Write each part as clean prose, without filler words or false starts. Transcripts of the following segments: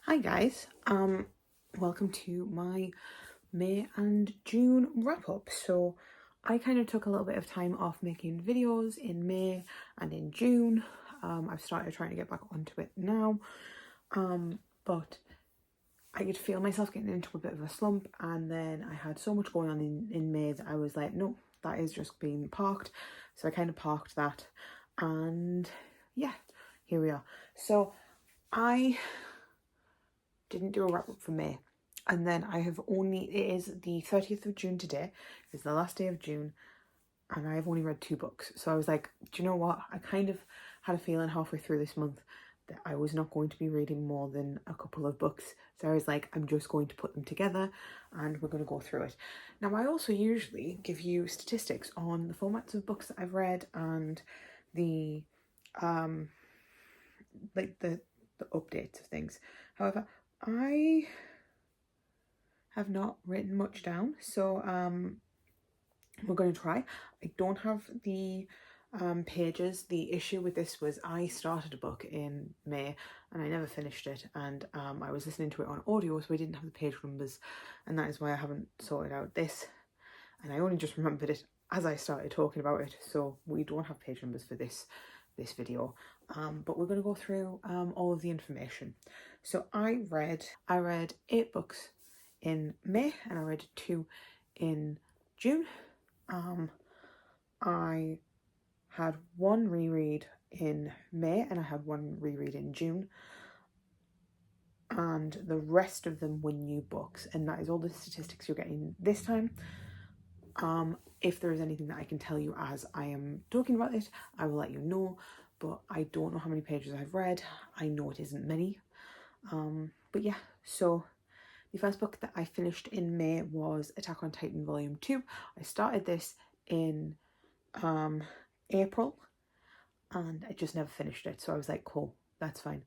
Hi guys, welcome to my May and June wrap up. So I kind of took a little bit of time off making videos in May and in June. I've started trying to get back onto it now, but I could feel myself getting into a bit of a slump, and then I had so much going on in May that I was like, no, that is just being parked. So I kind of parked that, and yeah, here we are. So I didn't do a wrap up for May, and then it is the 30th of June today. It's the last day of June, and I have only read 2 books. So I was like, do you know what? I kind of had a feeling halfway through this month that I was not going to be reading more than a couple of books. So I was like, I'm just going to put them together and we're going to go through it. Now, I also usually give you statistics on the formats of books that I've read and the the updates of things. However, I have not written much down, so we're going to try. I don't have the pages. The issue with this was I started a book in May and I never finished it, and I was listening to it on audio, so I didn't have the page numbers, and that is why I haven't sorted out this, and I only just remembered it as I started talking about it, so we don't have page numbers for this video, but we're going to go through all of the information. So I read 8 books in May and I read 2 in June. I had 1 reread in May and I had 1 reread in June, and the rest of them were new books, and that is all the statistics you're getting this time. If there is anything that I can tell you as I am talking about it, I will let you know, but I don't know how many pages I've read. I know it isn't many. But yeah, so the first book that I finished in May was Attack on Titan Volume 2. I started this in April and I just never finished it, so I was like, cool, that's fine.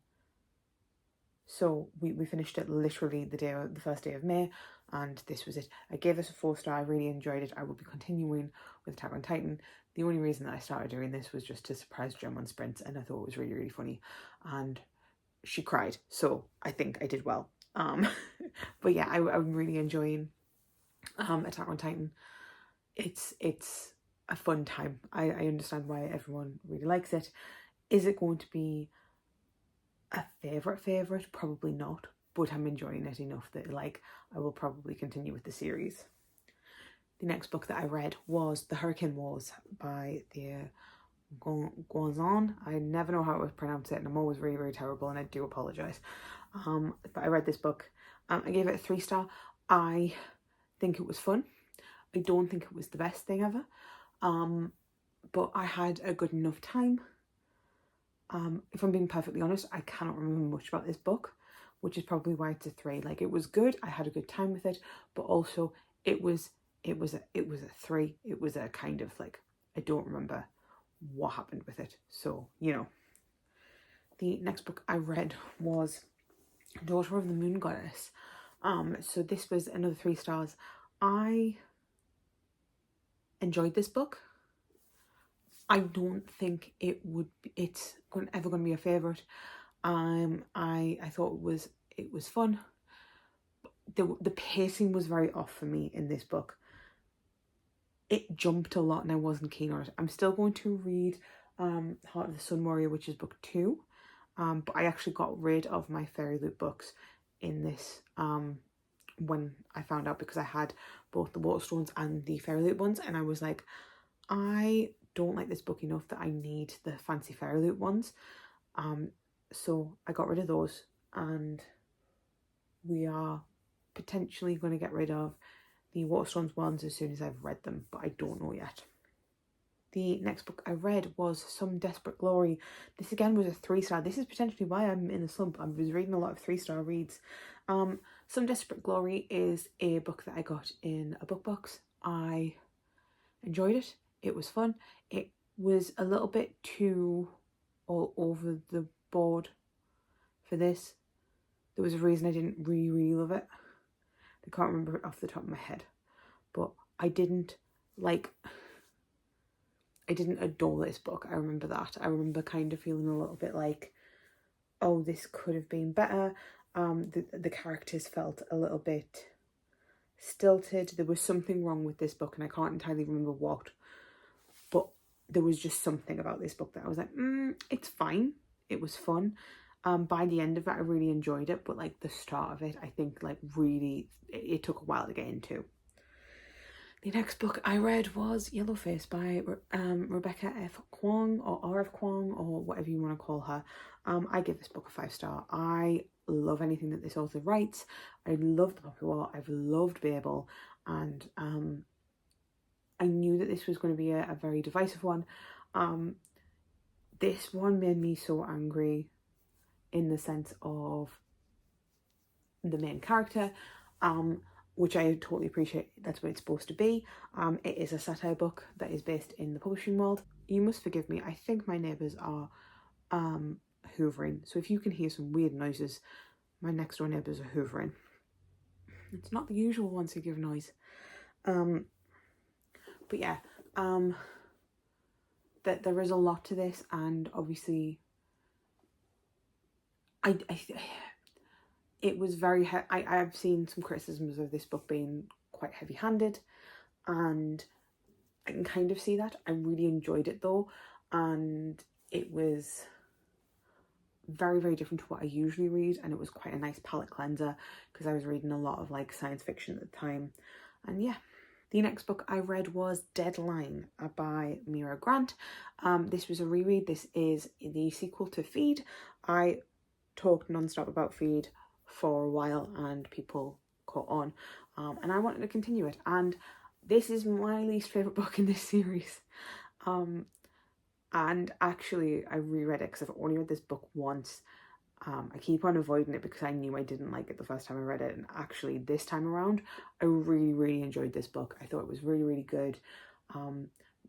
So we finished it literally the first day of May, and this was it. I gave this a 4-star. I really enjoyed it. I will be continuing with Attack on Titan. The only reason that I started doing this was just to surprise Gem on Sprints, and I thought it was really, really funny, and she cried, so I think I did well. But yeah, I'm really enjoying Attack on Titan. It's a fun time. I understand why everyone really likes it. Is it going to be a favourite? Probably not, but I'm enjoying it enough that like I will probably continue with the series. The next book that I read was The Hurricane Wars by the Guazon. I never know how to pronounce it, and I'm always really, really terrible, and I do apologise. But I read this book. I gave it a 3-star. I think it was fun. I don't think it was the best thing ever, but I had a good enough time. If I'm being perfectly honest, I cannot remember much about this book, which is probably why it's a 3. Like, it was good, I had a good time with it, but also it was a 3. It was a kind of like, I don't remember what happened with it, so you know. The next book I read was Daughter of the Moon Goddess. So this was another 3 stars. I enjoyed this book. I don't think it's ever going to be a favourite. I thought it was fun. The pacing was very off for me in this book. It jumped a lot and I wasn't keen on it. I'm still going to read Heart of the Sun Warrior, which is book 2. But I actually got rid of my Fairy Loot books in this when I found out, because I had both the Waterstones and the Fairy Loot ones, and I was like, I don't like this book enough that I need the fancy Fairy Loot ones. So I got rid of those, and we are potentially going to get rid of the Waterstones ones as soon as I've read them, but I don't know yet. The next book I read was Some Desperate Glory. This again was a 3-star. This is potentially why I'm in a slump. I was reading a lot of 3-star reads. Some Desperate Glory is a book that I got in a book box. I enjoyed it. It was fun. It was a little bit too all over the board for this. There was a reason I didn't really love it. I can't remember it off the top of my head, but I didn't adore this book. I remember that. I remember kind of feeling a little bit like, oh, this could have been better. The characters felt a little bit stilted. There was something wrong with this book, and I can't entirely remember what, but there was just something about this book that I was like, it's fine. It was fun. By the end of it, I really enjoyed it, but like the start of it, I think like really, it took a while to get into. The next book I read was Yellowface by Rebecca F. Kwong, or R.F. Kwong, or whatever you want to call her. I give this book a 5-star. I love anything that this author writes. I love the popular. I've loved Babel, and I knew that this was going to be a very divisive one. This one made me so angry in the sense of the main character, which I totally appreciate. That's what it's supposed to be. It is a satire book that is based in the publishing world. You must forgive me. I think my neighbours are hoovering. So if you can hear some weird noises, my next door neighbours are hoovering. It's not the usual once you give noise. But yeah, that there is a lot to this, and obviously it was very I've seen some criticisms of this book being quite heavy-handed, and I can kind of see that. I really enjoyed it though, and it was very, very different to what I usually read, and it was quite a nice palate cleanser because I was reading a lot of like science fiction at the time. And yeah, the next book I read was Deadline by Mira Grant. This was a reread. This is the sequel to Feed. I talked non-stop about Feed for a while and people caught on, and I wanted to continue it, and this is my least favourite book in this series. And actually I reread it because I've only read this book once. I keep on avoiding it because I knew I didn't like it the first time I read it, and actually this time around I really, really enjoyed this book. I thought it was really, really good.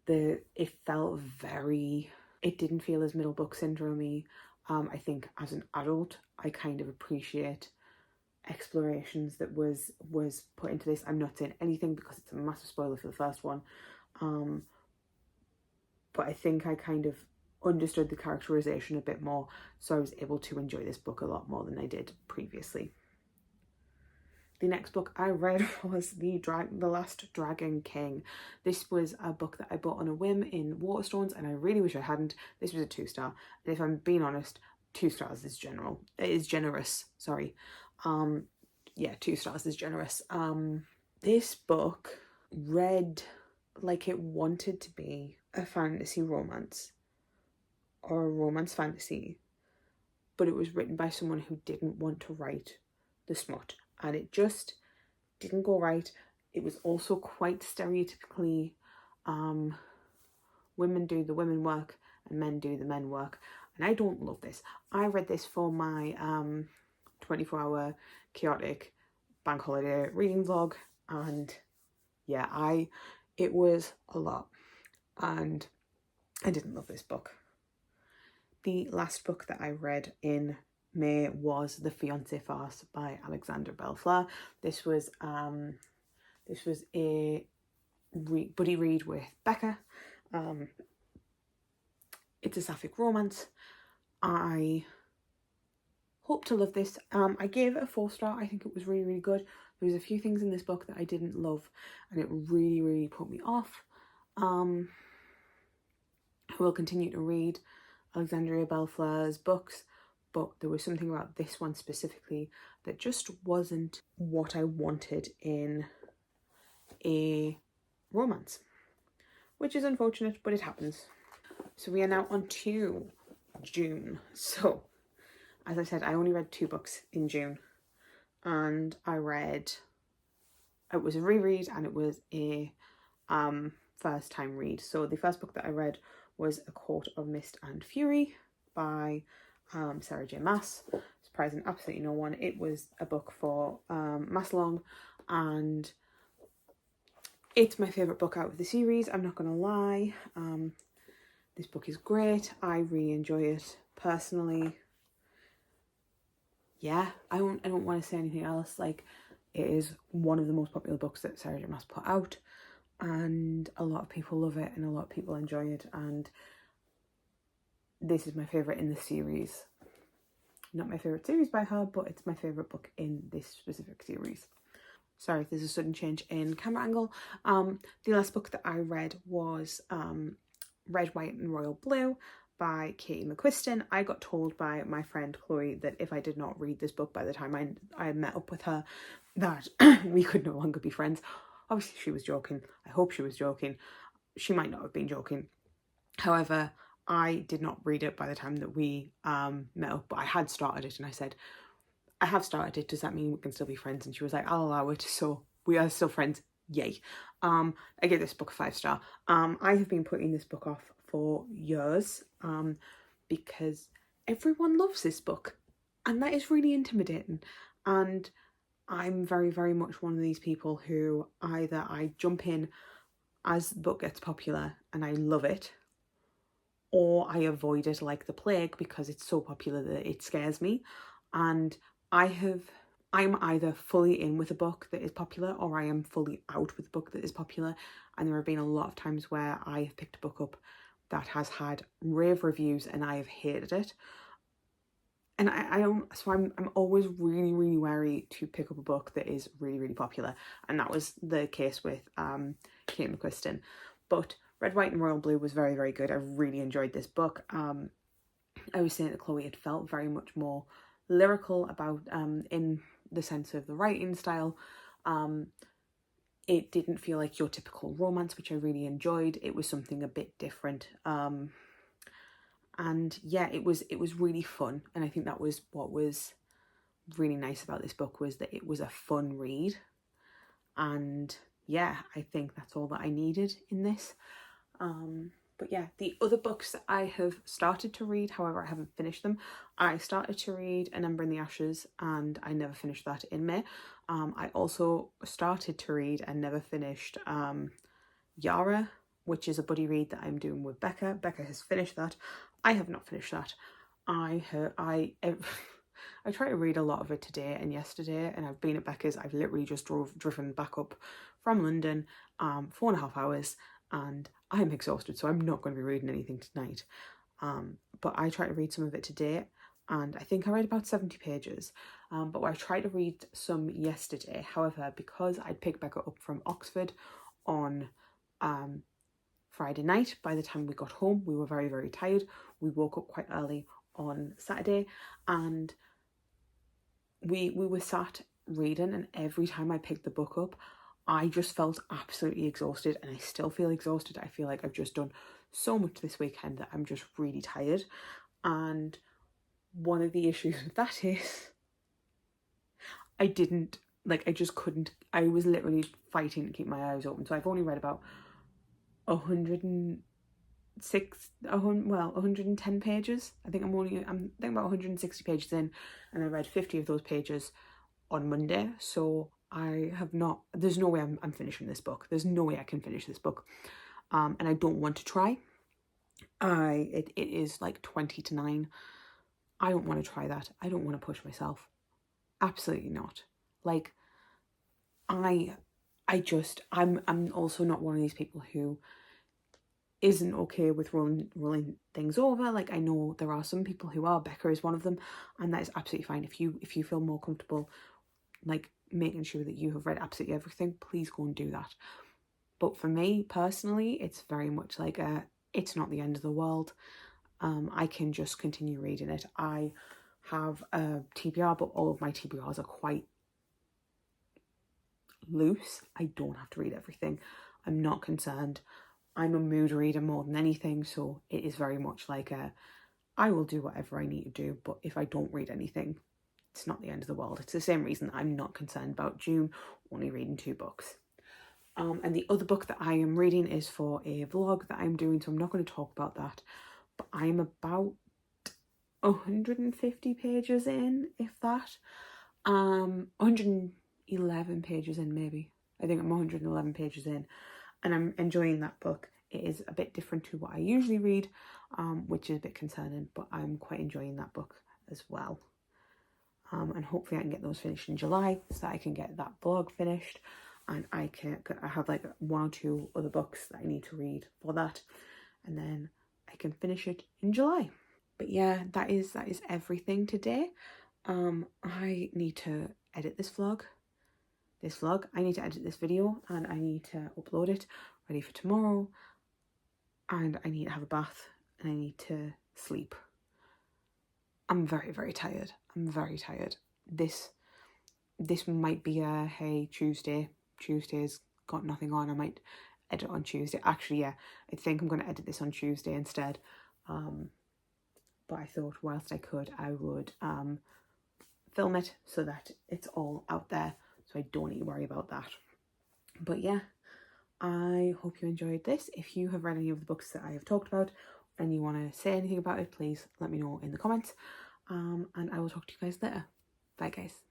It felt very, it didn't feel as middle book syndrome-y. I think as an adult I kind of appreciate explorations that was put into this. I'm not saying anything because it's a massive spoiler for the first one, but I think I kind of understood the characterization a bit more, so I was able to enjoy this book a lot more than I did previously. The next book I read was The Last Dragon King. This was a book that I bought on a whim in Waterstones, and I really wish I hadn't. This was a 2-star, and if I'm being honest, 2 stars is generous. Sorry. Yeah, 2 stars is generous. This book read like it wanted to be a fantasy romance or a romance fantasy, but it was written by someone who didn't want to write the smut, and it just didn't go right. It was also quite stereotypically women do the women work and men do the men work, and I don't love this. I read this for my 24-hour chaotic bank holiday reading vlog, and yeah, it was a lot, and I didn't love this book. The last book that I read in May was The Fiancé Farce by Alexandra Bellefleur. This was a buddy read with Becca. It's a sapphic romance. I hope to love this. I gave it a 4-star. I think it was really, really good. There was a few things in this book that I didn't love, and it really, really put me off. I will continue to read Alexandria Bellefleur's books, but there was something about this one specifically that just wasn't what I wanted in a romance, which is unfortunate, but it happens. So we are now on to June. So as I said, I only read 2 books in June, and it was a reread and it was a first time read. So the first book that I read was A Court of Mist and Fury by Sarah J. Maas, surprising absolutely no one. It was a book for Maslong, and it's my favourite book out of the series, I'm not going to lie. This book is great. I really enjoy it personally. Yeah, I don't want to say anything else. Like, it is one of the most popular books that Sarah J. Maas put out, and a lot of people love it and a lot of people enjoy it, and this is my favourite in the series. not my favourite series by her, but it's my favourite book in this specific series. Sorry if there's a sudden change in camera angle. The last book that I read was Red, White and Royal Blue by Katie McQuiston. I got told by my friend Chloe that if I did not read this book by the time I met up with her, that we could no longer be friends. Obviously she was joking. I hope she was joking. She might not have been joking. However, I did not read it by the time that we met up, but I had started it, and I said, I have started it, does that mean we can still be friends? And she was like, I'll allow it, so we are still friends, yay. I gave this book a 5-star. I have been putting this book off for years because everyone loves this book, and that is really intimidating. And I'm very, very much one of these people who either I jump in as the book gets popular and I love it, or I avoid it like the plague because it's so popular that it scares me. And I'm either fully in with a book that is popular, or I am fully out with a book that is popular. And there have been a lot of times where I have picked a book up that has had rave reviews and I have hated it. And I'm always really, really wary to pick up a book that is really, really popular. And that was the case with Kate McQuiston. But Red, White and Royal Blue was very, very good. I really enjoyed this book. I was saying to Chloe, it felt very much more lyrical about in the sense of the writing style. It didn't feel like your typical romance, which I really enjoyed. It was something a bit different. And yeah, it was really fun. And I think that was what was really nice about this book, was that it was a fun read. And yeah, I think that's all that I needed in this. But yeah, the other books that I have started to read, however I haven't finished them. I started to read An Ember in the Ashes and I never finished that in May. I also started to read and never finished Yara, which is a buddy read that I'm doing with Becca. Becca has finished that. I have not finished that. I tried to read a lot of it today and yesterday, and I've been at Becca's. I've literally just driven back up from London, 4.5 hours, and I'm exhausted, so I'm not going to be reading anything tonight. But I tried to read some of it today, and I think I read about 70 pages. But I tried to read some yesterday. However, because I'd picked Becca up from Oxford on Friday night, by the time we got home, we were very, very tired. We woke up quite early on Saturday, and we were sat reading, and every time I picked the book up, I just felt absolutely exhausted, and I still feel exhausted. I feel like I've just done so much this weekend that I'm just really tired. And one of the issues with that is I just couldn't. I was literally fighting to keep my eyes open. So I've only read about 110 pages. I think I'm thinking about 160 pages in, and I read 50 of those pages on Monday. So I have not, there's no way I'm finishing this book. There's no way I can finish this book. And I don't want to try. It is like 20 to 9. I don't want to try that. I don't want to push myself. Absolutely not. Like, I'm also not one of these people who isn't okay with rolling things over. Like, I know there are some people who are. Becca is one of them, and that is absolutely fine. If you feel more comfortable, like, making sure that you have read absolutely everything, please go and do that. But for me personally, it's very much like it's not the end of the world. I can just continue reading it. I have a TBR, but all of my TBRs are quite loose. I don't have to read everything. I'm not concerned. I'm a mood reader more than anything, so it is very much like I will do whatever I need to do, but if I don't read anything, it's not the end of the world. It's the same reason I'm not concerned about June only reading 2 books. And the other book that I am reading is for a vlog that I'm doing, so I'm not going to talk about that. But I'm about 150 pages in, if that. 111 pages in, maybe. I think I'm 111 pages in, and I'm enjoying that book. It is a bit different to what I usually read, which is a bit concerning, but I'm quite enjoying that book as well. And hopefully I can get those finished in July, so that I can get that vlog finished, and I have like 1 or 2 other books that I need to read for that, and then I can finish it in July. But yeah, that is everything today. I need to edit this vlog. I need to edit this video, and I need to upload it ready for tomorrow, and I need to have a bath, and I need to sleep. I'm very, very tired. I'm very tired. This might be a, hey, Tuesday's got nothing on, I might edit on Tuesday. Actually, yeah, I think I'm going to edit this on Tuesday instead. But I thought whilst I could, I would film it so that it's all out there, so I don't need to worry about that. But yeah, I hope you enjoyed this. If you have read any of the books that I have talked about and you want to say anything about it, please let me know in the comments. And I will talk to you guys later. Bye, guys.